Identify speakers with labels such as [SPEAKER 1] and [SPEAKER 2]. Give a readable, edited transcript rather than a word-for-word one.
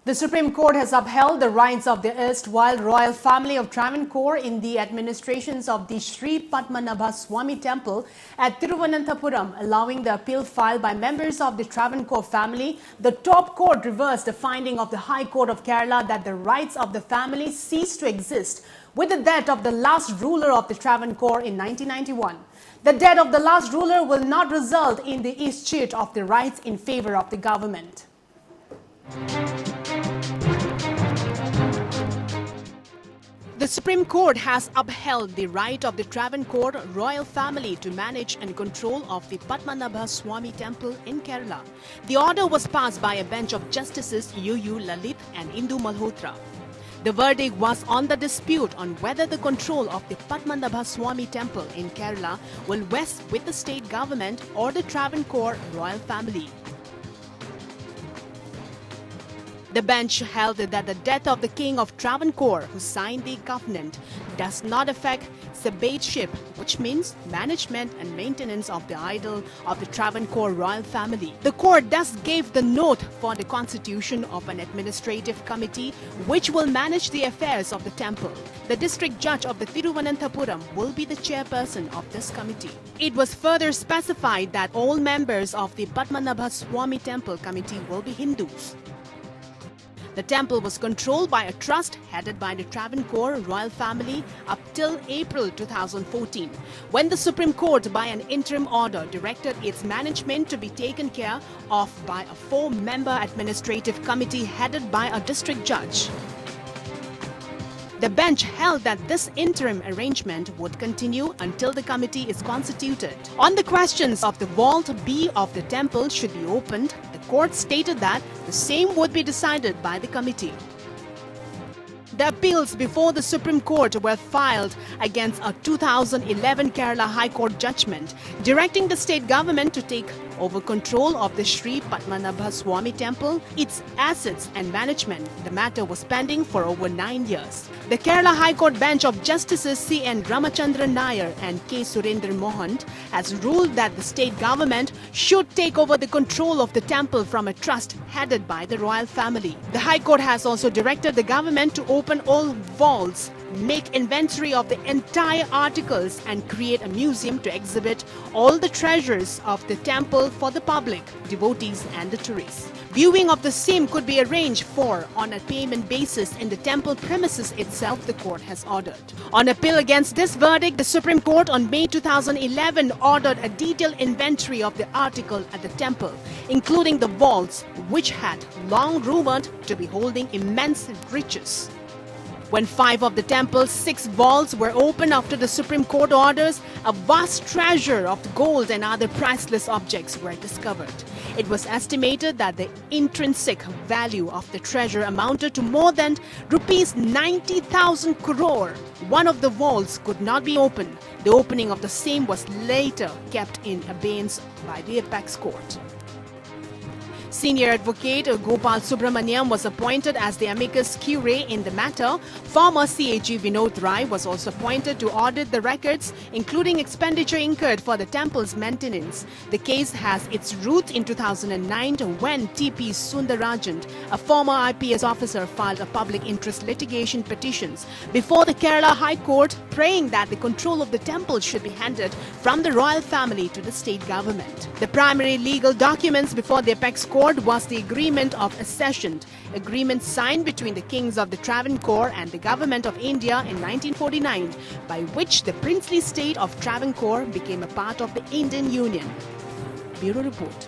[SPEAKER 1] The Supreme Court has upheld the rights of the erstwhile royal family of Travancore in the administrations of the Sree Padmanabha Swamy temple at Thiruvananthapuram, allowing the appeal filed by members of the Travancore family. The top court reversed the finding of the High Court of Kerala that the rights of the family ceased to exist with the death of the last ruler of the Travancore in 1991. The death of the last ruler will not result in the escheat of the rights in favor of the government. The Supreme Court has upheld the right of the Travancore royal family to manage and control of the Padmanabha Swamy temple in Kerala. The order was passed by a bench of Justices U.U. Lalit and Indu Malhotra. The verdict was on the dispute on whether the control of the Padmanabha Swamy temple in Kerala will vest with the state government or the Travancore royal family. The bench held that the death of the King of Travancore, who signed the covenant, does not affect sabbateship, which means management and maintenance of the idol of the Travancore royal family. The court thus gave the note for the constitution of an administrative committee which will manage the affairs of the temple. The district judge of the Thiruvananthapuram will be the chairperson of this committee. It was further specified that all members of the Padmanabha Swamy temple committee will be Hindus. The temple was controlled by a trust headed by the Travancore royal family up till April 2014, when the Supreme Court, by an interim order, directed its management to be taken care of by a 4-member administrative committee headed by a district judge. The bench held that this interim arrangement would continue until the committee is constituted. On the questions of the Vault B of the temple should be opened, the court stated that the same would be decided by the committee. The appeals before the Supreme Court were filed against a 2011 Kerala High Court judgment directing the state government to take over control of the Sree Padmanabha Swamy temple, its assets and management. The matter was pending for over 9 years. The Kerala High Court bench of Justices C.N. Ramachandran Nair and K. Surendra Mohan has ruled that the state government should take over the control of the temple from a trust headed by the royal family. The High Court has also directed the government to open all vaults, make inventory of the entire articles and create a museum to exhibit all the treasures of the temple for the public, devotees and the tourists. Viewing of the same could be arranged for on a payment basis in the temple premises itself, the court has ordered. On appeal against this verdict, the Supreme Court on May 2011 ordered a detailed inventory of the article at the temple, including the vaults, which had long rumored to be holding immense riches. When 5 of the temple's 6 vaults were opened after the Supreme Court orders, a vast treasure of gold and other priceless objects were discovered. It was estimated that the intrinsic value of the treasure amounted to more than rupees 90,000 crore. One of the vaults could not be opened. The opening of the same was later kept in abeyance by the apex court. Senior advocate Gopal Subramaniam was appointed as the amicus curiae in the matter. Former CAG Vinod Rai was also appointed to audit the records, including expenditure incurred for the temple's maintenance. The case has its roots in 2009 when T.P. Sundarajan, a former IPS officer, filed a public interest litigation petitions before the Kerala High Court, praying that the control of the temple should be handed from the royal family to the state government. The primary legal documents before the apex court was the Agreement of Accession, agreement signed between the kings of the Travancore and the Government of India in 1949, by which the princely state of Travancore became a part of the Indian Union. Bureau Report.